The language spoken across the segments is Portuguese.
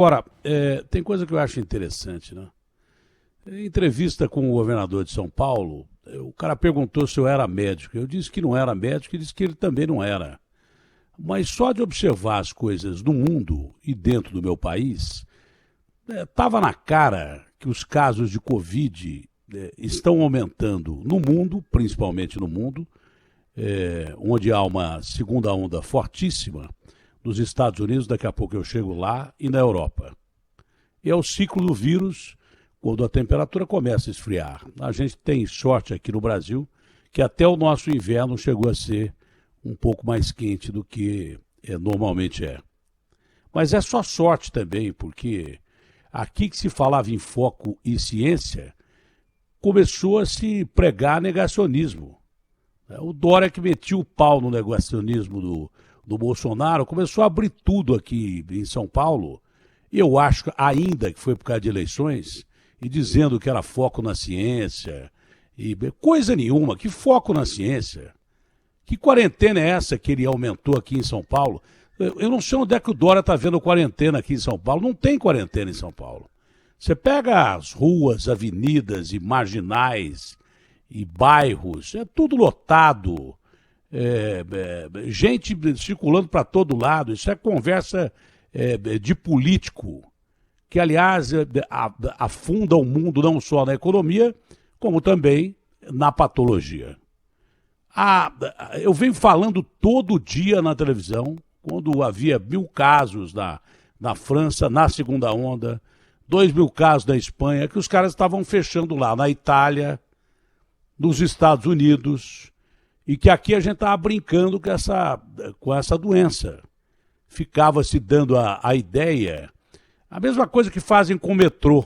Agora, tem coisa que eu acho interessante, né? Em entrevista com o governador de São Paulo, o cara perguntou se eu era médico. Eu disse que não era médico e disse que ele também não era. Mas só de observar as coisas no mundo e dentro do meu país, estava na cara que os casos de Covid estão aumentando no mundo, principalmente no mundo, onde há uma segunda onda fortíssima, nos Estados Unidos, daqui a pouco eu chego lá, e na Europa. E é o ciclo do vírus, quando a temperatura começa a esfriar. A gente tem sorte aqui no Brasil, que até o nosso inverno chegou a ser um pouco mais quente do que normalmente é. Mas é só sorte também, porque aqui que se falava em foco e ciência, começou a se pregar negacionismo. O Dória, que metia o pau no negacionismo do Bolsonaro, começou a abrir tudo aqui em São Paulo, e eu acho ainda que foi por causa de eleições, e dizendo que era foco na ciência, e coisa nenhuma, que foco na ciência? Que quarentena é essa que ele aumentou aqui em São Paulo? Eu não sei onde é que o Dória está vendo quarentena aqui em São Paulo, não tem quarentena em São Paulo. Você pega as ruas, avenidas e marginais e bairros, é tudo lotado, gente circulando para todo lado, isso é conversa de político, que aliás afunda o mundo não só na economia, como também na patologia. Eu venho falando todo dia na televisão, quando havia 1.000 casos na França, na segunda onda, 2.000 casos na Espanha, que os caras estavam fechando lá, na Itália, nos Estados Unidos, e que aqui a gente estava brincando com essa doença. Ficava se dando a ideia, a mesma coisa que fazem com o metrô,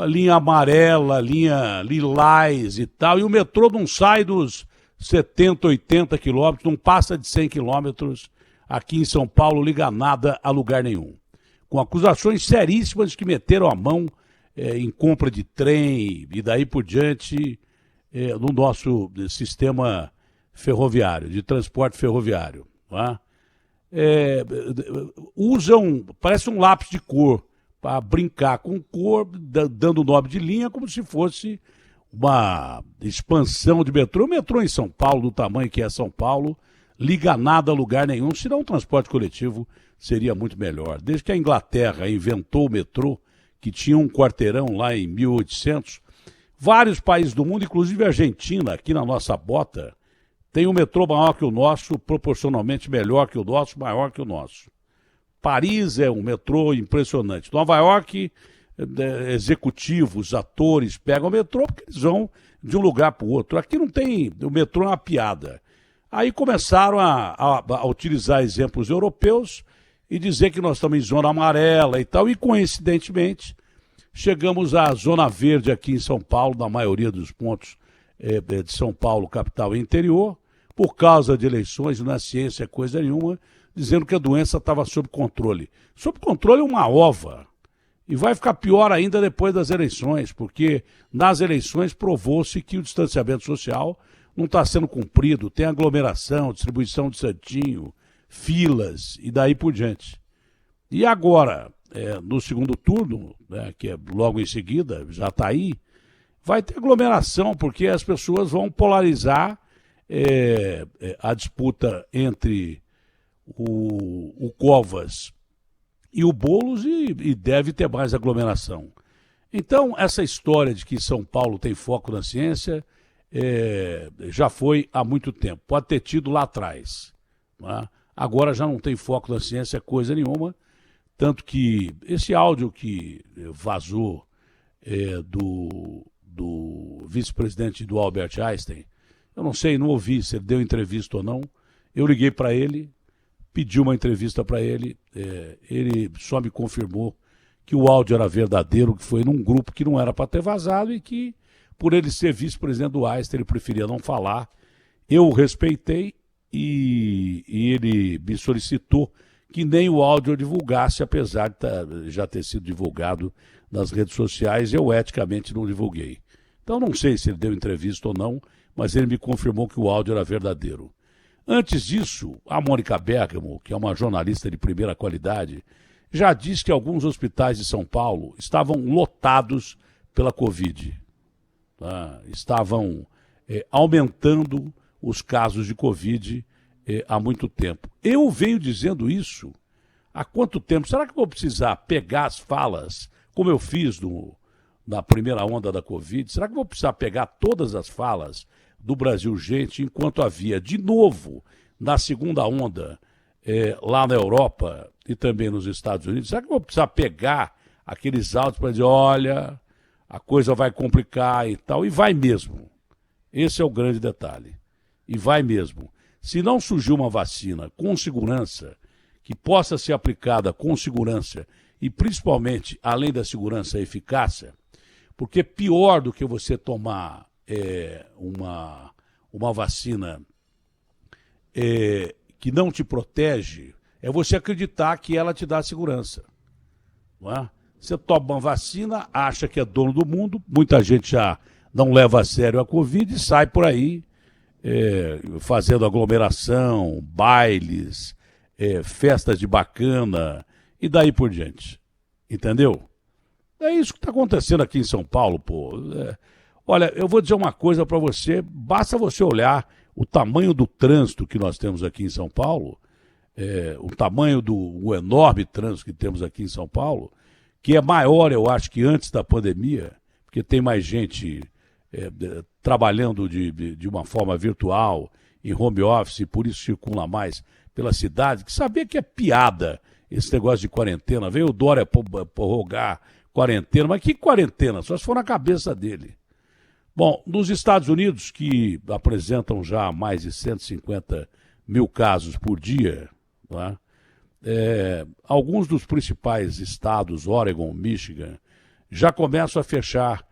a linha amarela, linha lilás e tal, e o metrô não sai dos 70, 80 quilômetros, não passa de 100 quilômetros aqui em São Paulo, liga nada a lugar nenhum. Com acusações seríssimas que meteram a mão em compra de trem e daí por diante no nosso sistema ferroviário, de transporte ferroviário. Tá? Usam, parece um lápis de cor, para brincar com cor, dando nome de linha, como se fosse uma expansão de metrô. O metrô em São Paulo, do tamanho que é São Paulo, liga nada a lugar nenhum, senão o transporte coletivo seria muito melhor. Desde que a Inglaterra inventou o metrô, que tinha um quarteirão lá em 1800, vários países do mundo, inclusive a Argentina, aqui na nossa bota, tem um metrô maior que o nosso, proporcionalmente melhor que o nosso, maior que o nosso. Paris é um metrô impressionante. Nova York, executivos, atores pegam o metrô porque eles vão de um lugar para o outro. Aqui não tem, o metrô é uma piada. Aí começaram a utilizar exemplos europeus e dizer que nós estamos em zona amarela e tal, e coincidentemente chegamos à zona verde aqui em São Paulo, na maioria dos pontos de São Paulo, capital e interior, por causa de eleições, não é ciência, coisa nenhuma, dizendo que a doença estava sob controle. Sob controle é uma ova. E vai ficar pior ainda depois das eleições, porque nas eleições provou-se que o distanciamento social não está sendo cumprido, tem aglomeração, distribuição de santinho, filas e daí por diante. E agora, no segundo turno, que é logo em seguida, já está aí, vai ter aglomeração, porque as pessoas vão polarizar a disputa entre o Covas e o Boulos e deve ter mais aglomeração. Então, essa história de que São Paulo tem foco na ciência já foi há muito tempo. Pode ter tido lá atrás. Né? Agora já não tem foco na ciência coisa nenhuma. Tanto que esse áudio que vazou do vice-presidente do Albert Einstein, eu não sei, não ouvi se ele deu entrevista ou não. Eu liguei para ele, pedi uma entrevista para ele, ele só me confirmou que o áudio era verdadeiro, que foi num grupo que não era para ter vazado e que, por ele ser vice-presidente do Einstein, ele preferia não falar. Eu o respeitei e ele me solicitou que nem o áudio eu divulgasse, apesar de já ter sido divulgado nas redes sociais, eu eticamente não divulguei. Então não sei se ele deu entrevista ou não, mas ele me confirmou que o áudio era verdadeiro. Antes disso, a Mônica Bergamo, que é uma jornalista de primeira qualidade, já disse que alguns hospitais de São Paulo estavam lotados pela Covid. Tá? Estavam aumentando os casos de Covid há muito tempo. Eu venho dizendo isso há quanto tempo? Será que eu vou precisar pegar as falas, como eu fiz na primeira onda da Covid? Será que eu vou precisar pegar todas as falas do Brasil Gente enquanto havia, de novo, na segunda onda, lá na Europa e também nos Estados Unidos? Será que eu vou precisar pegar aqueles áudios para dizer, olha, a coisa vai complicar e tal? E vai mesmo. Esse é o grande detalhe. E vai mesmo. Se não surgir uma vacina com segurança, que possa ser aplicada com segurança e principalmente, além da segurança, a eficácia, porque pior do que você tomar uma vacina que não te protege é você acreditar que ela te dá segurança. Não é? Você toma uma vacina, acha que é dono do mundo, muita gente já não leva a sério a Covid e sai por aí fazendo aglomeração, bailes, festas de bacana e daí por diante. Entendeu? É isso que está acontecendo aqui em São Paulo, pô. Olha, eu vou dizer uma coisa para você, basta você olhar o tamanho do trânsito que nós temos aqui em São Paulo, o tamanho o enorme trânsito que temos aqui em São Paulo, que é maior, eu acho, que antes da pandemia, porque tem mais gente trabalhando de uma forma virtual, em home office, e por isso circula mais pela cidade, que sabia que é piada esse negócio de quarentena. Veio o Dória prorrogar quarentena, mas que quarentena? Só se for na cabeça dele. Bom, nos Estados Unidos, que apresentam já mais de 150 mil casos por dia, tá? Alguns dos principais estados, Oregon, Michigan, já começam a fechar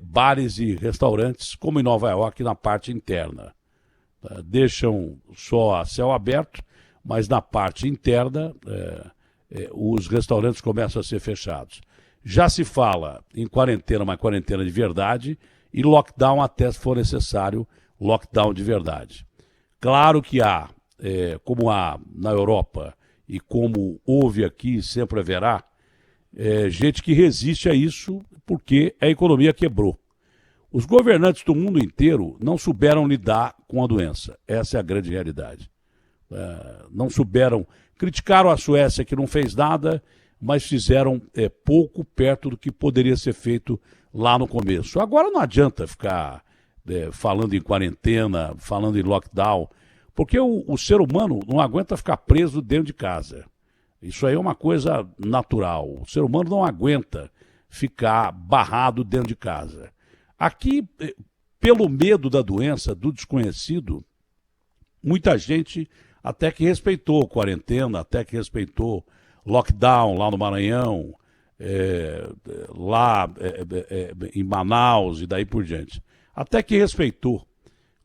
bares e restaurantes, como em Nova York, na parte interna. Tá? Deixam só a céu aberto, mas na parte interna os restaurantes começam a ser fechados. Já se fala em quarentena, mas quarentena de verdade, e lockdown até se for necessário, lockdown de verdade. Claro que há, como há na Europa e como houve aqui, sempre haverá, gente que resiste a isso porque a economia quebrou. Os governantes do mundo inteiro não souberam lidar com a doença. Essa é a grande realidade. Não souberam, criticaram a Suécia que não fez nada, mas fizeram pouco perto do que poderia ser feito lá no começo. Agora não adianta ficar falando em quarentena, falando em lockdown, porque o ser humano não aguenta ficar preso dentro de casa. Isso aí é uma coisa natural. O ser humano não aguenta ficar barrado dentro de casa. Aqui, pelo medo da doença, do desconhecido, muita gente até que respeitou quarentena, até que respeitou lockdown lá no Maranhão, lá em Manaus e daí por diante. Até que respeitou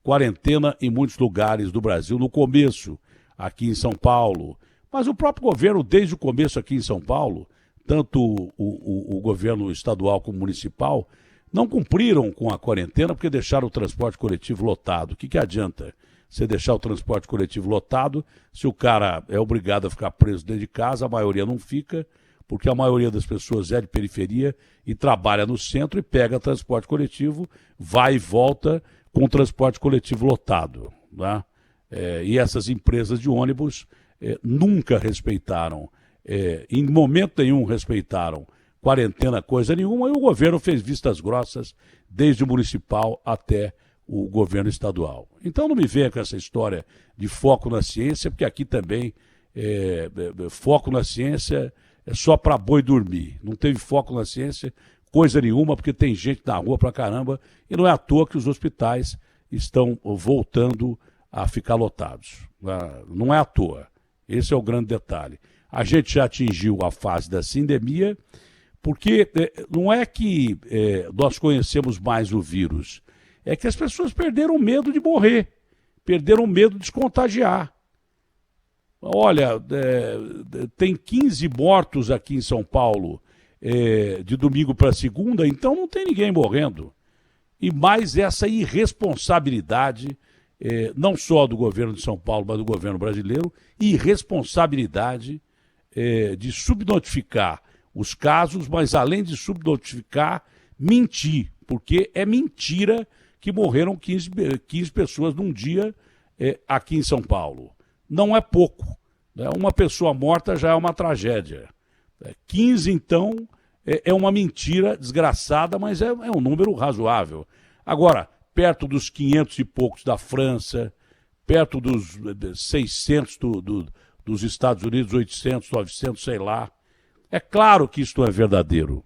quarentena em muitos lugares do Brasil, no começo, aqui em São Paulo. Mas o próprio governo, desde o começo aqui em São Paulo, tanto o governo estadual como municipal, não cumpriram com a quarentena porque deixaram o transporte coletivo lotado. O que adianta você deixar o transporte coletivo lotado se o cara é obrigado a ficar preso dentro de casa? A maioria não fica, porque a maioria das pessoas é de periferia e trabalha no centro e pega transporte coletivo, vai e volta com o transporte coletivo lotado. Né? E essas empresas de ônibus nunca respeitaram, em momento nenhum respeitaram quarentena, coisa nenhuma, e o governo fez vistas grossas desde o municipal até o governo estadual. Então não me venha com essa história de foco na ciência, porque aqui também foco na ciência é só para boi dormir. Não teve foco na ciência, coisa nenhuma, porque tem gente na rua pra caramba, e não é à toa que os hospitais estão voltando a ficar lotados. Não é à toa. Esse é o grande detalhe. A gente já atingiu a fase da sindemia, porque não é que nós conhecemos mais o vírus, é que as pessoas perderam medo de morrer, perderam medo de se contagiar. Olha, tem 15 mortos aqui em São Paulo de domingo para segunda, então não tem ninguém morrendo. E mais essa irresponsabilidade, não só do governo de São Paulo, mas do governo brasileiro, irresponsabilidade de subnotificar os casos, mas além de subnotificar, mentir, porque é mentira que morreram 15 pessoas num dia aqui em São Paulo. Não é pouco, né? Uma pessoa morta já é uma tragédia. 15, então, é uma mentira desgraçada, mas é um número razoável. Agora, perto dos 500 e poucos da França, perto dos 600 dos Estados Unidos, 800, 900, sei lá. É claro que isso não é verdadeiro.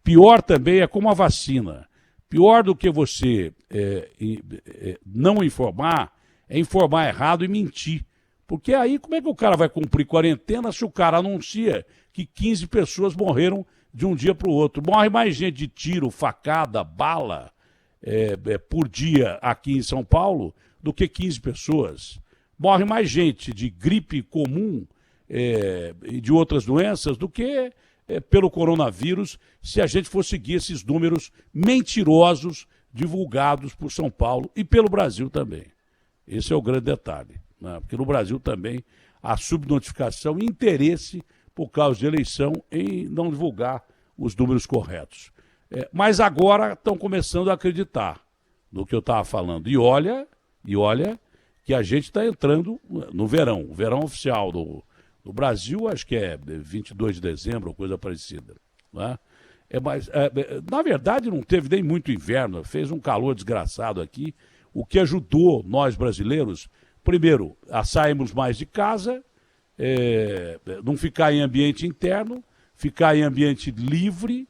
Pior também é como a vacina. Pior do que você não informar, é informar errado e mentir. Porque aí como é que o cara vai cumprir quarentena se o cara anuncia que 15 pessoas morreram de um dia para o outro? Morre mais gente de tiro, facada, bala por dia aqui em São Paulo do que 15 pessoas. Morre mais gente de gripe comum e de outras doenças do que pelo coronavírus, se a gente for seguir esses números mentirosos divulgados por São Paulo e pelo Brasil também. Esse é o grande detalhe, né? Porque no Brasil também há subnotificação e interesse por causa de eleição em não divulgar os números corretos. Mas agora estão começando a acreditar no que eu estava falando. E olha que a gente está entrando no verão. O verão oficial do Brasil, acho que é 22 de dezembro, ou coisa parecida. Né? Na verdade, não teve nem muito inverno, fez um calor desgraçado aqui, o que ajudou nós brasileiros, primeiro, a sairmos mais de casa, não ficar em ambiente interno, ficar em ambiente livre,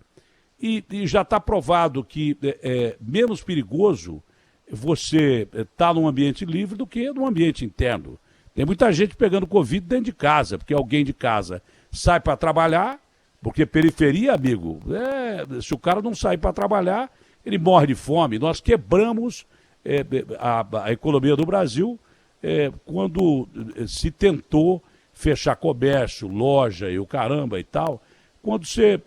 e já está provado que é menos perigoso você estar num ambiente livre do que num ambiente interno. Tem muita gente pegando Covid dentro de casa, porque alguém de casa sai para trabalhar, porque periferia, amigo, se o cara não sair para trabalhar, ele morre de fome. Nós quebramos a economia do Brasil quando se tentou fechar comércio, loja e o caramba e tal, quando você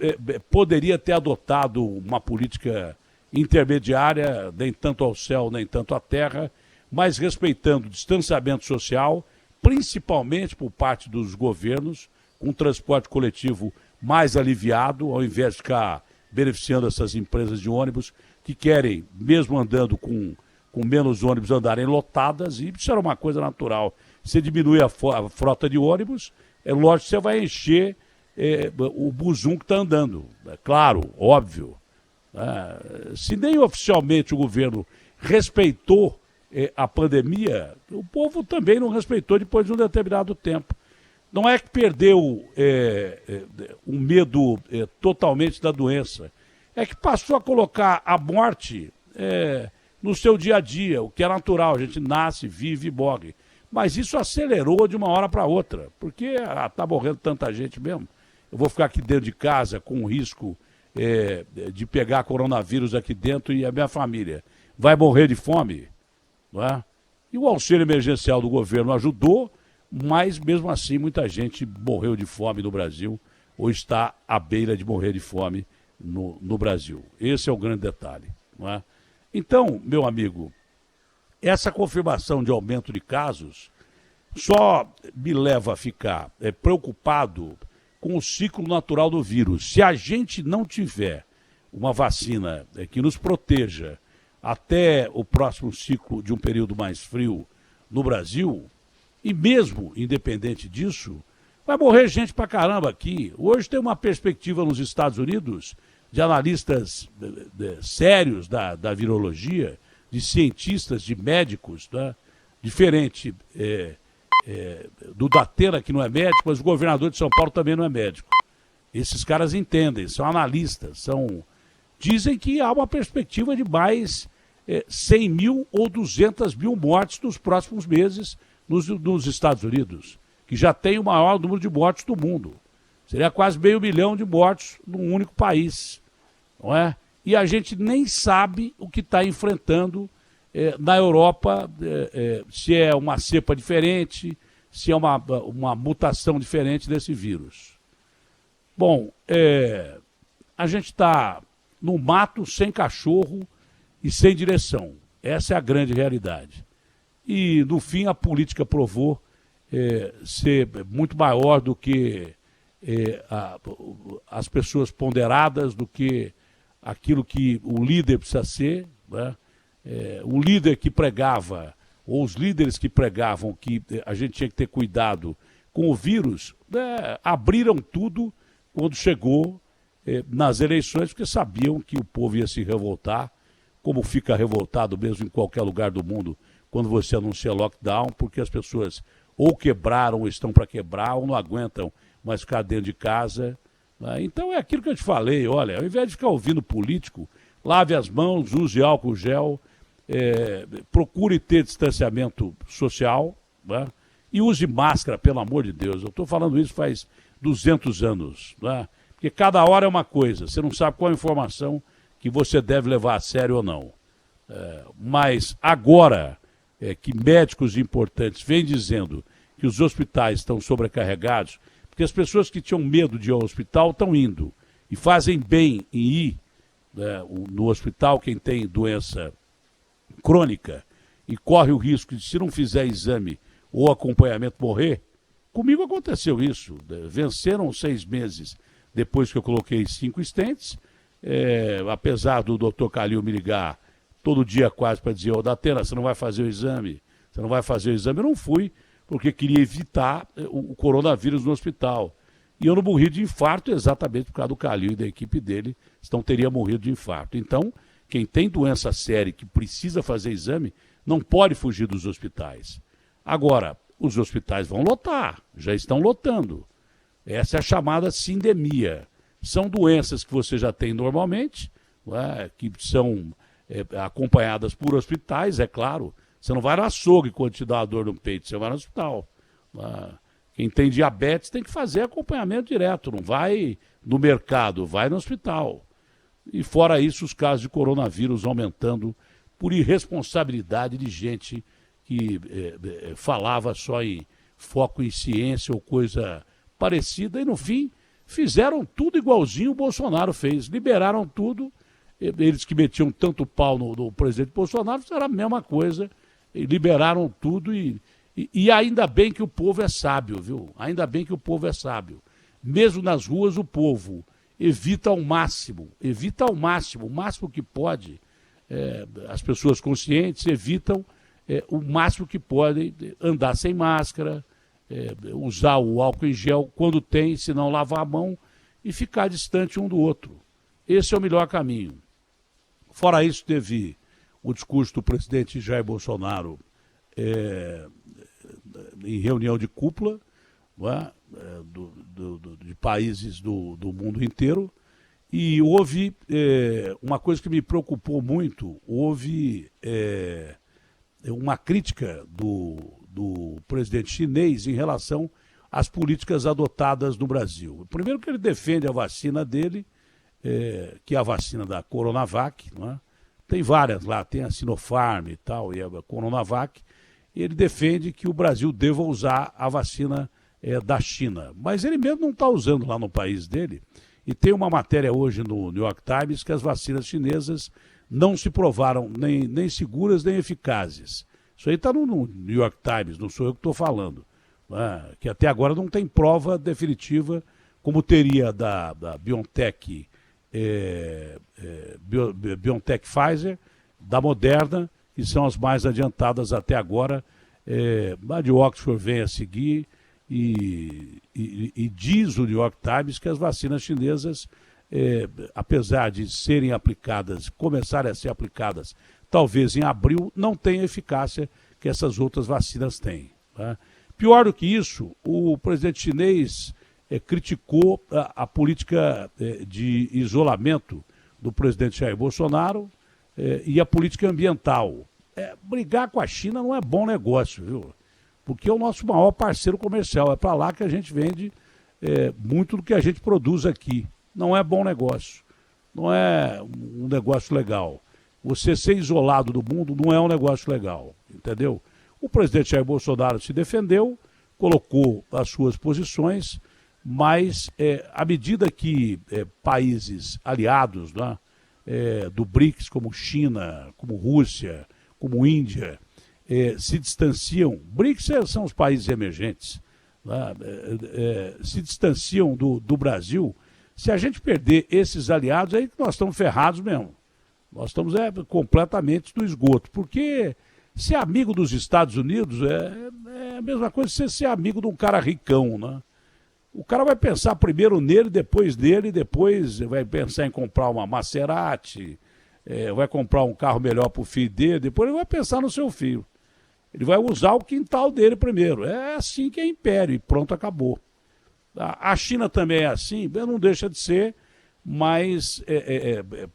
poderia ter adotado uma política intermediária, nem tanto ao céu, nem tanto à terra, mas respeitando o distanciamento social, principalmente por parte dos governos, com transporte coletivo mais aliviado, ao invés de ficar beneficiando essas empresas de ônibus que querem, mesmo andando com menos ônibus, andarem lotadas, e isso era uma coisa natural. Você diminui a frota de ônibus, é lógico que você vai encher o busum que está andando. É claro, óbvio. Se nem oficialmente o governo respeitou a pandemia, o povo também não respeitou depois de um determinado tempo. Não é que perdeu o medo totalmente da doença, é que passou a colocar a morte no seu dia a dia, o que é natural, a gente nasce, vive e morre. Mas isso acelerou de uma hora para outra, porque está morrendo tanta gente mesmo. Eu vou ficar aqui dentro de casa com o risco de pegar coronavírus aqui dentro e a minha família vai morrer de fome, não é? E o auxílio emergencial do governo ajudou, mas mesmo assim muita gente morreu de fome no Brasil ou está à beira de morrer de fome no Brasil. Esse é o grande detalhe, não é? Então, meu amigo, essa confirmação de aumento de casos só me leva a ficar preocupado com o ciclo natural do vírus. Se a gente não tiver uma vacina que nos proteja até o próximo ciclo de um período mais frio no Brasil, e mesmo independente disso, vai morrer gente pra caramba aqui. Hoje tem uma perspectiva nos Estados Unidos de analistas sérios da virologia, de cientistas, de médicos, né? Diferente do Datena, que não é médico, mas o governador de São Paulo também não é médico. Esses caras entendem, são analistas, dizem que há uma perspectiva de mais 100 mil ou 200 mil mortes nos próximos meses nos Estados Unidos, que já tem o maior número de mortes do mundo. Seria quase 500 mil de mortes num único país, não é? E a gente nem sabe o que está enfrentando na Europa, se é uma cepa diferente, se é uma mutação diferente desse vírus. Bom, a gente está no mato, sem cachorro e sem direção. Essa é a grande realidade. E, no fim, a política provou ser muito maior do que as pessoas ponderadas do que aquilo que o líder precisa ser, né? O líder que pregava, ou os líderes que pregavam que a gente tinha que ter cuidado com o vírus, né, abriram tudo quando chegou nas eleições, porque sabiam que o povo ia se revoltar, como fica revoltado mesmo em qualquer lugar do mundo quando você anuncia lockdown, porque as pessoas ou quebraram ou estão para quebrar, ou não aguentam mais ficar dentro de casa. Né? Então é aquilo que eu te falei, olha, ao invés de ficar ouvindo político, lave as mãos, use álcool gel, procure ter distanciamento social, né? E use máscara, pelo amor de Deus. Eu estou falando isso faz 200 anos, né? Porque cada hora é uma coisa, você não sabe qual a informação que você deve levar a sério ou não. Mas agora que médicos importantes vêm dizendo que os hospitais estão sobrecarregados, porque as pessoas que tinham medo de ir ao hospital estão indo e fazem bem em ir, né, no hospital, quem tem doença crônica e corre o risco de, se não fizer exame ou acompanhamento, morrer. Comigo aconteceu isso, venceram 6 meses depois que eu coloquei 5 stents, apesar do Dr. Calil me ligar todo dia quase para dizer, Datena, você não vai fazer o exame, você não vai fazer o exame. Eu não fui, porque queria evitar o coronavírus no hospital. E eu não morri de infarto exatamente por causa do Calil e da equipe dele, senão teria morrido de infarto. Então, quem tem doença séria e que precisa fazer exame, não pode fugir dos hospitais. Agora, os hospitais vão lotar, já estão lotando. Essa é a chamada sindemia. São doenças que você já tem normalmente, que são acompanhadas por hospitais, é claro. Você não vai no açougue quando te dá uma dor no peito, você vai no hospital. Quem tem diabetes tem que fazer acompanhamento direto, não vai no mercado, vai no hospital. E fora isso, os casos de coronavírus aumentando por irresponsabilidade de gente que falava só em foco em ciência ou coisa parecida e, no fim, fizeram tudo igualzinho o Bolsonaro fez. Liberaram tudo, eles que metiam tanto pau no presidente Bolsonaro fizeram a mesma coisa, liberaram tudo e ainda bem que o povo é sábio, viu? Ainda bem que o povo é sábio. Mesmo nas ruas, o povo evita ao máximo, o máximo que pode. As pessoas conscientes evitam o máximo que podem andar sem máscara, usar o álcool em gel quando tem, se não lavar a mão e ficar distante um do outro. Esse é o melhor caminho. Fora isso, teve o discurso do presidente Jair Bolsonaro em reunião de cúpula, de países do mundo inteiro, e houve uma coisa que me preocupou muito, houve uma crítica do presidente chinês em relação às políticas adotadas no Brasil. Primeiro que ele defende a vacina dele, que é a vacina da Coronavac, não é? Tem várias lá, tem a Sinopharm e tal, e a Coronavac, e ele defende que o Brasil deva usar a vacina da China. Mas ele mesmo não está usando lá no país dele. E tem uma matéria hoje no New York Times que as vacinas chinesas não se provaram nem seguras nem eficazes. Isso aí está no New York Times, não sou eu que estou falando. Que até agora não tem prova definitiva, como teria da BioNTech, BioNTech Pfizer, da Moderna, que são as mais adiantadas até agora. A de Oxford vem a seguir e diz o New York Times que as vacinas chinesas, apesar de serem aplicadas, começarem a ser aplicadas talvez em abril, não têm a eficácia que essas outras vacinas têm. Tá? Pior do que isso, o presidente chinês criticou a política de isolamento do presidente Jair Bolsonaro e a política ambiental. Brigar com a China não é bom negócio, viu? Porque é o nosso maior parceiro comercial. É para lá que a gente vende muito do que a gente produz aqui. Não é bom negócio. Não é um negócio legal. Você ser isolado do mundo não é um negócio legal, entendeu? O presidente Jair Bolsonaro se defendeu, colocou as suas posições, mas à medida que países aliados, né, do BRICS, como China, como Rússia, como Índia, se distanciam, BRICS são os países emergentes, né, se distanciam do Brasil. Se a gente perder esses aliados, aí nós estamos ferrados mesmo. Nós estamos completamente no esgoto. Porque ser amigo dos Estados Unidos é a mesma coisa que você ser amigo de um cara ricão, né? O cara vai pensar primeiro nele, depois vai pensar em comprar uma Maserati, vai comprar um carro melhor para o filho dele, depois ele vai pensar no seu filho. Ele vai usar o quintal dele primeiro. É assim que é império e pronto, acabou. A China também é assim, não deixa de ser, mas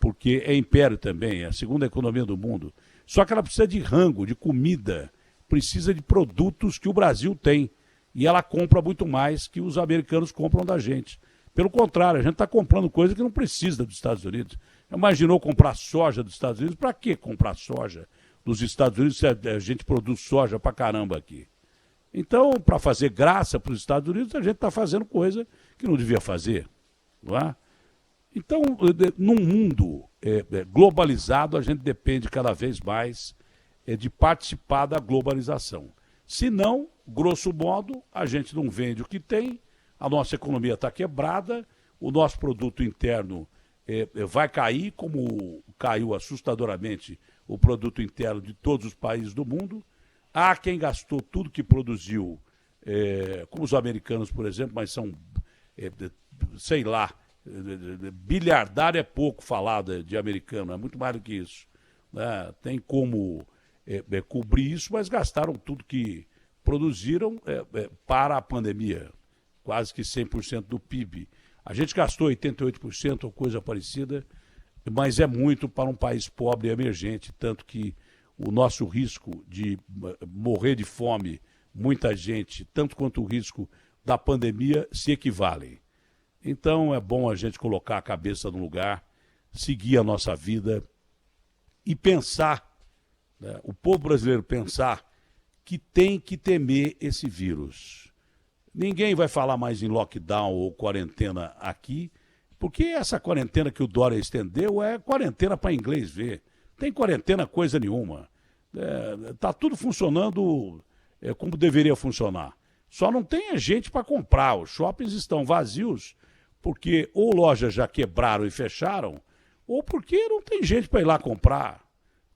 porque é império também, é a segunda economia do mundo. Só que ela precisa de rango, de comida, precisa de produtos que o Brasil tem. E ela compra muito mais que os americanos compram da gente. Pelo contrário, a gente está comprando coisa que não precisa dos Estados Unidos. Imaginou comprar soja dos Estados Unidos? Para que comprar soja dos Estados Unidos se a gente produz soja para caramba aqui? Então, para fazer graça para os Estados Unidos, a gente está fazendo coisa que não devia fazer. Não é? Então, num mundo globalizado, a gente depende cada vez mais de participar da globalização. Se não, grosso modo, a gente não vende o que tem, a nossa economia está quebrada, o nosso produto interno vai cair, como caiu assustadoramente o produto interno de todos os países do mundo. Há quem gastou tudo que produziu, como os americanos, por exemplo, mas são, sei lá, bilhardário é pouco falado de americano, é muito mais do que isso. Né? Tem como cobrir isso, mas gastaram tudo que produziram para a pandemia, quase que 100% do PIB. A gente gastou 88% ou coisa parecida, mas é muito para um país pobre e emergente, tanto que o nosso risco de morrer de fome, muita gente, tanto quanto o risco da pandemia, se equivalem. Então é bom a gente colocar a cabeça no lugar, seguir a nossa vida e pensar, né, o povo brasileiro pensar que tem que temer esse vírus. Ninguém vai falar mais em lockdown ou quarentena aqui, porque essa quarentena que o Dória estendeu é quarentena para inglês ver. Tem quarentena coisa nenhuma. Tá tudo funcionando como deveria funcionar. Só não tem gente para comprar. Os shoppings estão vazios porque ou lojas já quebraram e fecharam, ou porque não tem gente para ir lá comprar.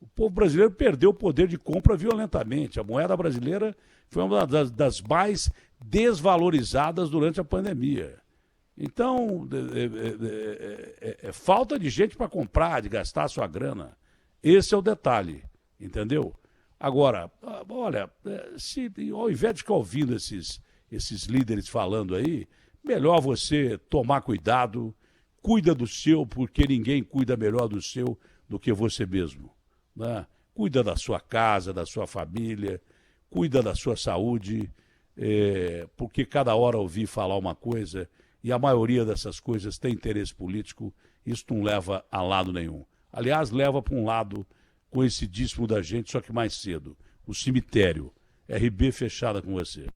O povo brasileiro perdeu o poder de compra violentamente. A moeda brasileira foi uma das mais desvalorizadas durante a pandemia. Então, falta de gente para comprar, de gastar a sua grana. Esse é o detalhe, entendeu? Agora, olha, ao invés de ficar ouvindo esses líderes falando aí, melhor você tomar cuidado, cuida do seu, porque ninguém cuida melhor do seu do que você mesmo. Né? Cuida da sua casa, da sua família, cuida da sua saúde, porque cada hora ouvir falar uma coisa, e a maioria dessas coisas tem interesse político, isso não leva a lado nenhum. Aliás, leva para um lado conhecidíssimo da gente, só que mais cedo, o cemitério. RB fechada com você.